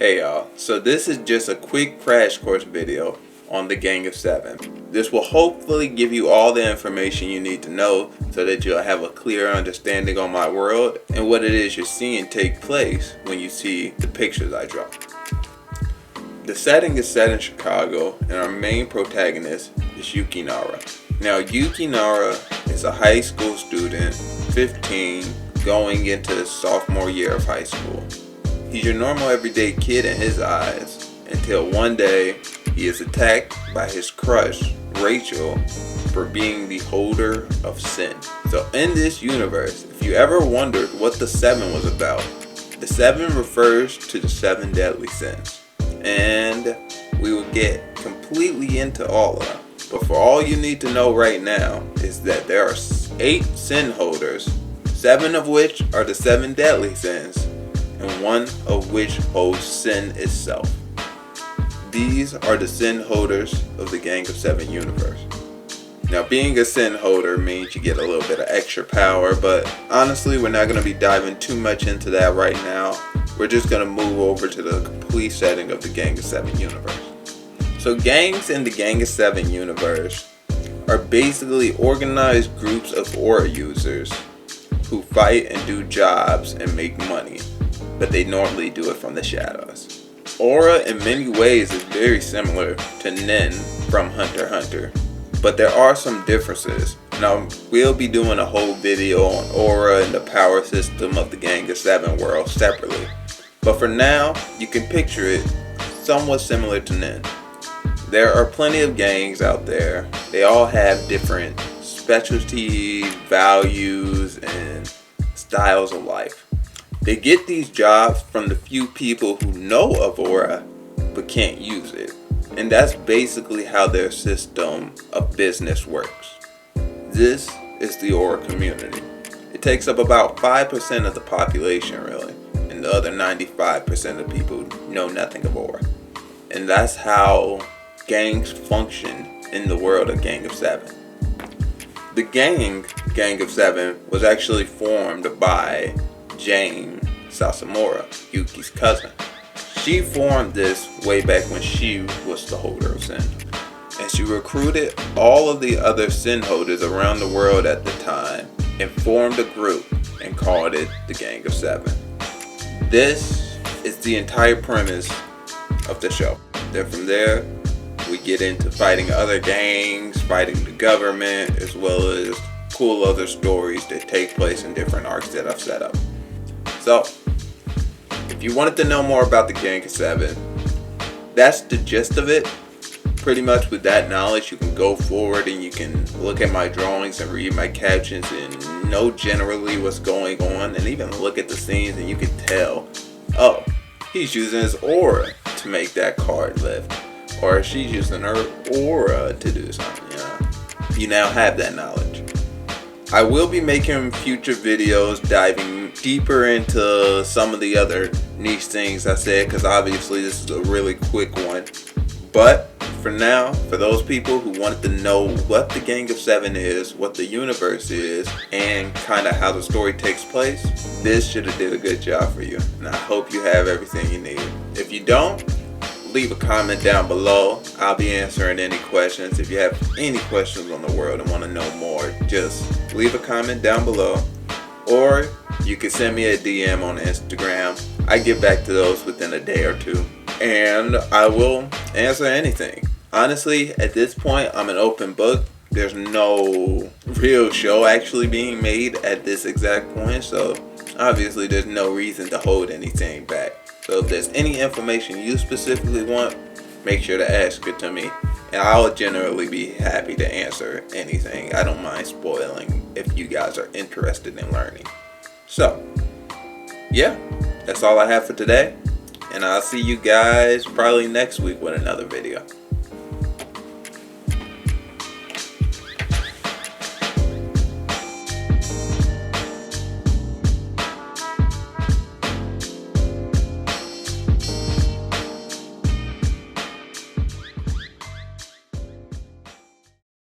Hey y'all, so this is just a quick crash course video on the Gang of Seven. This will hopefully give you all the information you need to know so that you'll have a clear understanding on my world and what it is you're seeing take place when you see the pictures I draw. The setting is set in Chicago and our main protagonist is Yuki Nara. Now Yuki Nara is a high school student, 15, going into his sophomore year of high school. He's your normal everyday kid in his eyes until one day he is attacked by his crush, Rachel, for being the holder of sin. So in this universe, if you ever wondered what the seven was about, the seven refers to the seven deadly sins. And we will get completely into all of them. But for all you need to know right now is that there are 8 sin holders, 7 of which are the 7 deadly sins, and 1 of which holds sin itself. These are the sin holders of the Gang of Seven universe. Now being a sin holder means you get a little bit of extra power, but honestly we're not going to be diving too much into that right now. We're just going to move over to the complete setting of the Gang of Seven universe. So gangs in the Gang of Seven universe are basically organized groups of aura users who fight and do jobs and make money, but they normally do it from the shadows. Aura in many ways is very similar to Nen from Hunter x Hunter, but there are some differences. Now we'll be doing a whole video on Aura and the power system of the Gang of Seven world separately, but for now you can picture it somewhat similar to Nen. There are plenty of gangs out there. They all have different specialties, values, and styles of life. They get these jobs from the few people who know of Aura but can't use it. And that's basically how their system of business works. This is the Aura community. It takes up about 5% of the population really, and the other 95% of people know nothing of Aura. And that's how gangs function in the world of Gang of Seven. The Gang of Seven was actually formed by Jane Sasamura, Yuki's cousin. She formed this way back when she was the holder of sin. And she recruited all of the other sin holders around the world at the time and formed a group and called it the Gang of Seven. This is the entire premise of the show. Then from there, we get into fighting other gangs, fighting the government, as well as cool other stories that take place in different arcs that I've set up. So, if you wanted to know more about the Gang of Seven, that's the gist of it. Pretty much with that knowledge, you can go forward and you can look at my drawings and read my captions and know generally what's going on, and even look at the scenes and you can tell, oh, he's using his aura to make that card lift. Or she's using her aura to do something, You now have that knowledge. I will be making future videos diving deeper into some of the other niche things I said, because obviously this is a really quick one. But for now, for those people who wanted to know what the Gang of Seven is, what the universe is, and kind of how the story takes place, this should have did a good job for you. And I hope you have everything you need. If you don't, leave a comment down below. I'll be answering any questions. If you have any questions on the world and want to know more, just leave a comment down below. Or you can send me a DM on Instagram. I get back to those within a day or two. And I will answer anything. Honestly, at this point, I'm an open book. There's no real show actually being made at this exact point. So obviously there's no reason to hold anything back. So if there's any information you specifically want, make sure to ask it to me. And I'll generally be happy to answer anything. I don't mind spoiling if you guys are interested in learning. So, yeah, that's all I have for today. And I'll see you guys probably next week with another video.